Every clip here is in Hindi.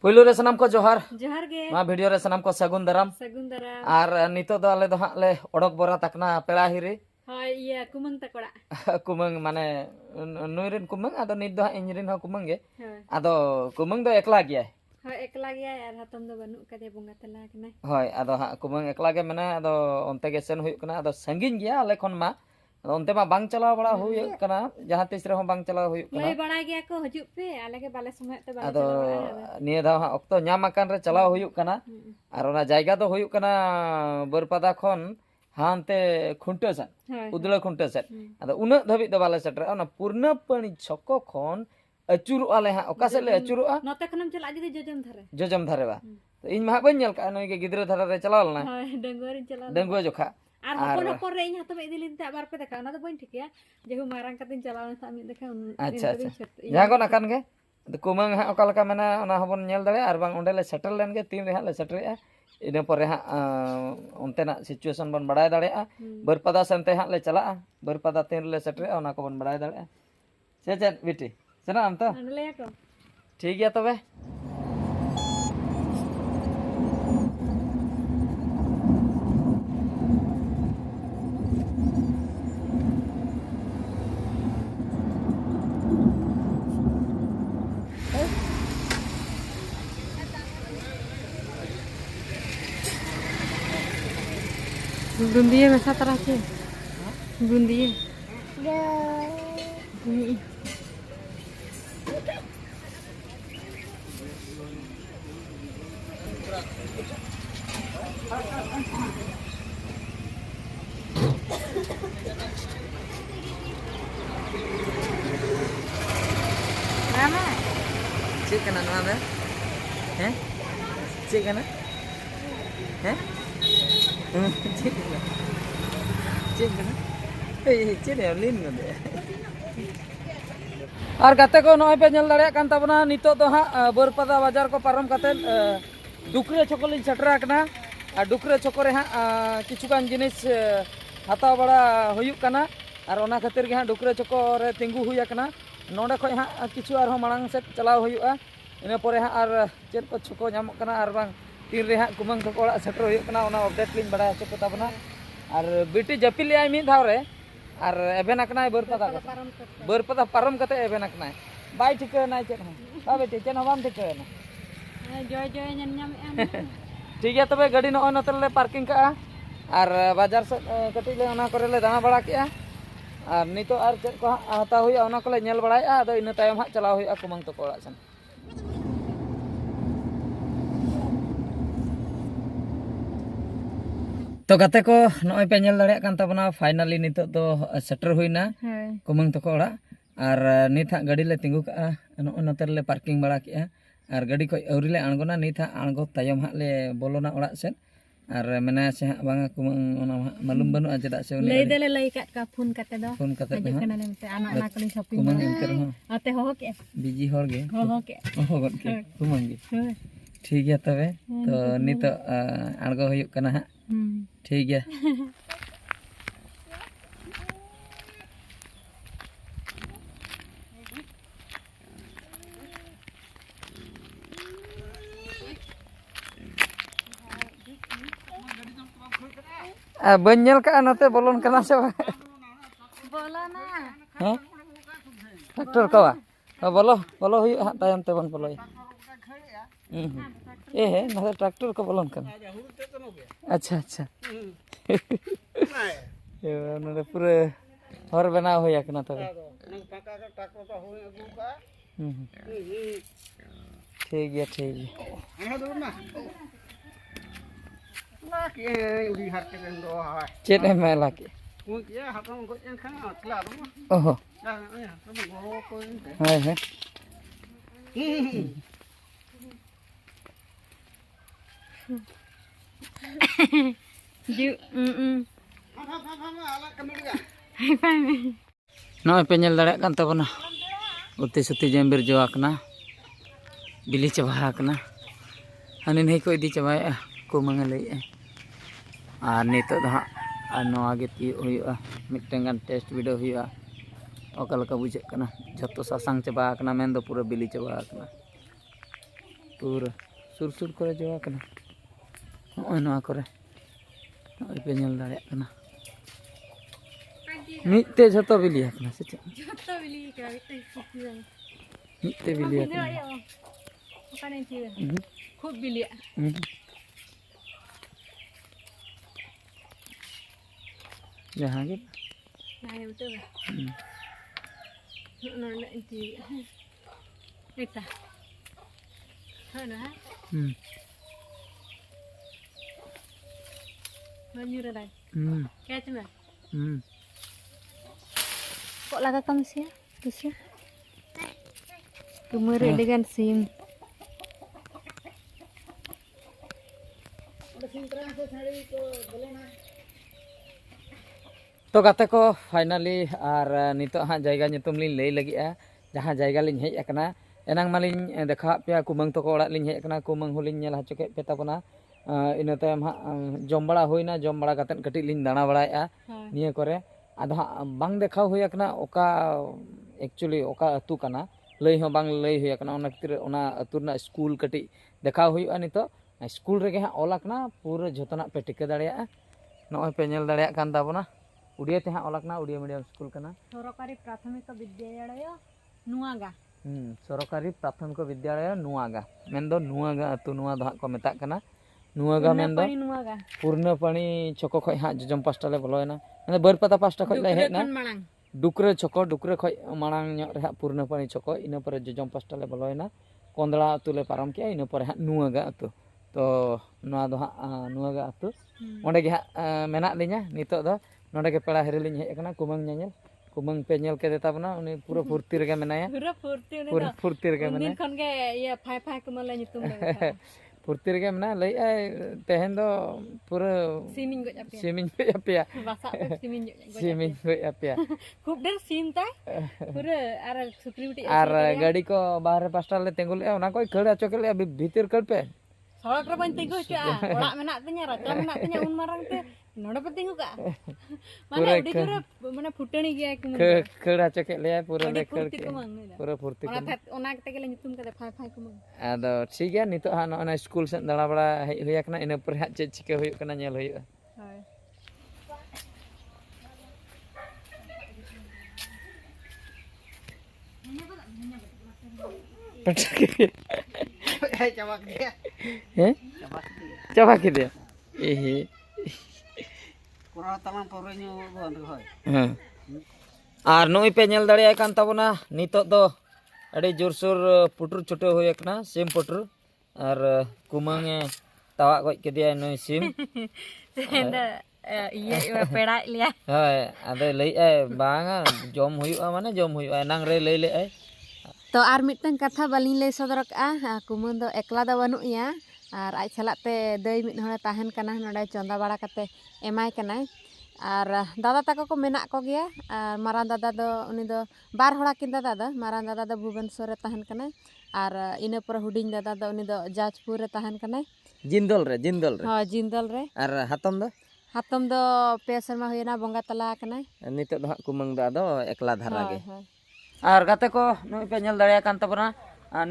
पुइलु रे सनाम को जोहार जोहार गे मा वीडियो रे सनाम को सगुन दाराम आर नितो दो आले दो हां ले ओडक बोरा तकना पेड़ा हिरी हाय ये कुमंग तकड़ा कुमंग माने नुइरिन कुमंग आदो नित दो इंजरिन हो कुमंग गे आदो कुमंग दो एकला गया हाय एकला गया यार हातम दो बनु कदे बुंगा तला कना हाय आदो हां कुमंग एकला गे माने आदो ओनते गे सेन हुई कना आदो संगिन गया आले खन मा ओनते मा बांग चलाव बड़ा हुई कना जहां तीस रे हो बांग चलाव हुई कना लई बड़ा गया को हजू पे आले के बाले समय ते बाले आदो निया दा हां ऑक्तो न्याम आकान रे चलाव हुई कना आर ओना जायगा दो हुई कना बरपदा खन हानते खुंटे सा उदला खुंटे सा आदो उना धबि द बाले सेटर ओना पूर्ण पनि छको खन अचुरु आले हा ओका से ले अचुरु आ नते खनम चला जदी जजम धारे बा तो इन मा बन नेल का नय के गिदरा धारा रे चलाव लना हाय डंगोरी चला डंगुआ जोखा आर हपन रे इन हाथ में इदिलिन ते बार पे देखा ओना तो बन ठिकया जेहु मारंग कतिन चलावन सा मी देखा अच्छा अच्छा जागो नकान गे कुमंग हा ओका लका मेना ओना हबन नेल दाड़े आर बांग ओंडे ले सेटल लेन गे तीन रे हा ले सेटरेआ इना परे हा ओनतेना सिचुएशन बन बड़ाय दाड़ेआ बरपदा सेनते हा ले चला बरपदा तीन ले सेटरेआ ओना को बन बड़ाय दाड़ेआ से बिटी सेना आम तो ठीक गया तबे बुंदिए वैसा तरह के बुंदिए Mama, cik kena nama eh cik kena eh cik kena cik ya lin ngade और गाते को नय पे नेल दाड़े कान ताबना नितो दो हा बरपदा बाजार को पारम काते डुकरे छको लिन सेटरा कना और डुकरे छको रे हा किछुगान जिनिस हाताव बड़ा हुयुक कना और ओना खातिर गे हा डुकरे छको रे तिंगु हुया कना नोडे खय हा किछु आर हो मांग से चलाव हुयुआ इना परे हा आर चेत को छको नामक कना आर बांग तीन रे हा कुमंग को ओड़ा सेटर हुयुक कना ओना अपडेट लिन बड़ा छको ताबना और बिटी जपिल आय मी धाव रे और एबेन अकनाय बरपदा पारम कते एबेन अकनाय बाय ठिका नाय चेत हो बा बेटी चेन बाम ठिका ना जय जय नन नाम एम ठीक है तबे गाड़ी न नते ले पार्किंग का और बाजार से कति ले ओना करे ले दाना बड़ा किया और नितो आर चेत को हाता हुया ओना को ले नेल बड़ाया आदो इन तायम हा चलाव हुया कुमंग तो कोड़ा सन तो गाते को नय पे नेल दाड़े कान ताबना फाइनली नितो तो सेटर हुइना कुमंग तो कोड़ा और नित हा गाड़ी ले तिंगु का नते ले पार्किंग बड़ा किया और गाड़ी को औरी ले आंगोना नित हा आंगो तायम हा ले बोलोना ओड़ा से और मेना से बांगा कुमंग ओना मालूम बनु अजदा से लई देले लई का फोन कते कना ने मते आना कली शॉपिंग कुमंग एंकर हो आते हो के बिजी होर गे हो गट के कुमंग गे ठीक है तबे तो नित आंगो हुयुक कना हा ठीक है बन्यल का नते बोलन कना से बोला ना हैं ट्रैक्टर कवा बोलो बोलो हुई हा तायम ते बन बोलो ए है ना ट्रैक्टर को बोलन कना अच्छा अच्छा ये नरे पूरे हर बना होया कना तबे ठीक है चेत में लाके ओहो है नय पे नेल दाड़े कान ताबना उती सुती जम्बिर जोआ कना बिली चबा कना हानि नहीं को इदी चबाया कुमंग लई और नितो दो हाँ नवा गे ती हुआ मिटन गान टेस्ट वीडियो हुआ ओका लका बुझे कना जतो सासांग चबा कना मेन दो पूरा बिली चबा कना पूरा सुर सुर करे जोआ कना नॉय नोआ करे नॉय पे नेल दाड़े कना मिते झतो बिलिया कना से झतो बिली करा मिते कुकी जान मिते बिलिया कना खूब बिलिया जहां के Nah, betul lah. Nona itu, kita, mana? Mana dah? Kayak cuma. Kok laga kamu sih? Bisa? Kemarin dengan SIM. तो गाते को फाइनली और नितो हाँ जायगा नितुम लिन लई लगिया जहाँ जायगा लिन हेज अकना एनांग मालिन देखा पे कुमंग तो को ओड़ा लिन हेज अकना कुमंग होलिन नेल हचो के पे ताबना इना तायम हाँ जम बड़ा होइना जम बड़ा कातेन कटिल लिन दाना बड़ाया निया करे आदो हाँ बांग देखा हुई अकना ओका एक्चुअली ओका अतु कना लई हो बांग लई हुई अकना ओना खातिर ओना अतु ना स्कूल कटि देखा हुई नितो स्कूल रेगे हाँ ओलाकना पूरा जतना पे टिके दाड़िया नॉय पे नेल दाड़िया कान ताबना उड़िया ते हाँ ओलाकना उड़िया मीडियम स्कूल कना सरकारी प्राथमिक विद्यालय नुआगा सरकारी प्राथमिक विद्यालय नुआगा मेन दो नुआगा अतु नुआ दो हाँ को मेता कना नुआगा मेन दो पूर्णपानी छको खय हाँ जजम पास्टा ले बोलोयना माने बरपता पास्टा खय ले हेना डुकरे छको डुकरे खय मांग ᱧᱚᱜ रे हाँ पूर्णपानी छको इना पर जजम पास्टा ले बोलोयना कोंदला अतु ले पारम के इना पर हाँ नुआगा अतु तो नुआ दो हाँ नुआगा अतु ओंडे गे हाँ मेना लिnya नितो दो नोडे के पेड़ा हेरे लिन हेज अकना कुमंग नेल कुमंग पे नेल के देता बना उनी पूरा फुर्ती रे मेनाया पूरा फुर्ती रे मेना खन के ये फाय फाय कुमल ले नितुम ले फुर्ती रे मेना लई तेहन दो पूरा सिमिन गो अपिया बासा पे सिमिन गो अपिया खूब ढेर सिम ताय पूरा आर सुक्री बिटी आर गाड़ी को बाहर पास्टा ले तेंगुल ओना कोई खड़ आचो के ले भीतर कर पे सड़क रे बन तेंगु चा ओड़ा मेना तnya राचा मेना तnya उन मारंग ते नोडे पे तेंगु का माने उडी जोरे माने फुटणी गया कुम खड़ आचो के ले पूरा ले खड़ के पूरा फुर्ती ओना कते के ले नितुम के फाय फाय कुम आदो ठीक है नितो हा नोना स्कूल से दाड़ा बड़ा हेज होया कना इना पर हा चे चिके होय कना नेल होय coba gitu ya और नई पे नेल दाड़िया कान ताबना नितो दो अड़ी जोरसोर पुटुर छुटो होय कना सिम पुटुर और कुमंगे तावा गज केदिया नई सिम ये पेड़ा लिया हाय आदे लई ए बांगा जम हुयुआ माने जम हुयुआ नांग रे लई ले तो आर मिटन कथा बालिन ले सदर का कुमन दो एकला दो बनु या और आज सलाते दई मिट हणे ताहन कना नडे चंदा बाड़ा कते एमाय कनाय और दादा ताको को मेना को गया और मारान दादा दो उनी दो बार होड़ा किन दादा दो मारान दादा दो भुवनेश्वर रे ताहन कनाय और इना पर हुडिंग दादा दो उनी दो जाजपुर रे ताहन कनाय जिंदल रे हां जिंदल रे और हातम दो पे शर्मा होयना बंगा तला कनाय नितो दो कुमंग दादा एकला धारा गे और गाते को नई पे नेल दाड़िया कान ताबना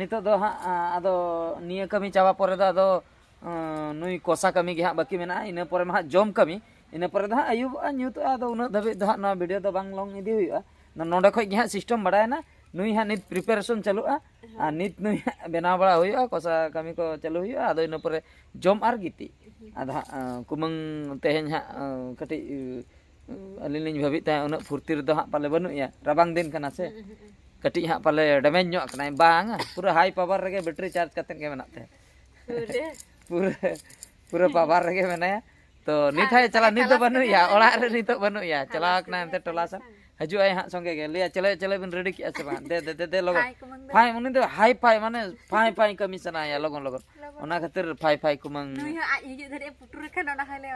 नितो दो हाँ आदो निया कमी चाबा परे दो आदो नई कोसा कमी गे हाँ बाकी मेना इना परे मा जम कमी इना परे दो हाँ आयुब न्यूत आदो उना धबे दो हाँ वीडियो दो बांग लॉन्ग इदी हुआ नोडे खय गे हाँ सिस्टम बड़ायना नई हाँ नित प्रिपारेशन चलुआ और नित नई बेना बड़ा हुआ कोसा कमी को चलु हुआ आदो इना परे जम आर गिती आदो हाँ कुमंग तेहेन हाँ कटि अलिन लिन भाभी ता उना फुर्ती रे दो हाँ पाले बनुया राबांग दिन कना से कटि हाँ पाले डैमेज ᱧᱚᱜ कनाय बांग पूरा हाई पावर रे बैटरी चार्ज कते के मेना ते पूरा पावर रे मेनाया तो नित हाय चला नित बनुया ओड़ा रे नित बनुया चला कना एते टोला सा हजु आय हाँ संगे के लिया चले चले बिन रेडी किया से बांग दे लोग फाई उनी तो हाई फाई माने फाई फाई कमी सनाया लगन लगन ओना खातिर फाई फाई कुमंग नई आज हिजु धरे पुटुर के नडा हाले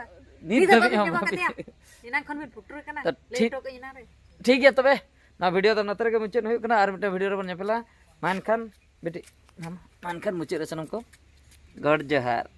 नित धबे हम इना खन में पुटुर कना लेटो के इना रे ठीक है तबे ना वीडियो तो नतर के मुचन हुई कना और मिटे वीडियो रे बन नेपला मानखान बेटी मानखान मुचे रे सनम को गड जहार।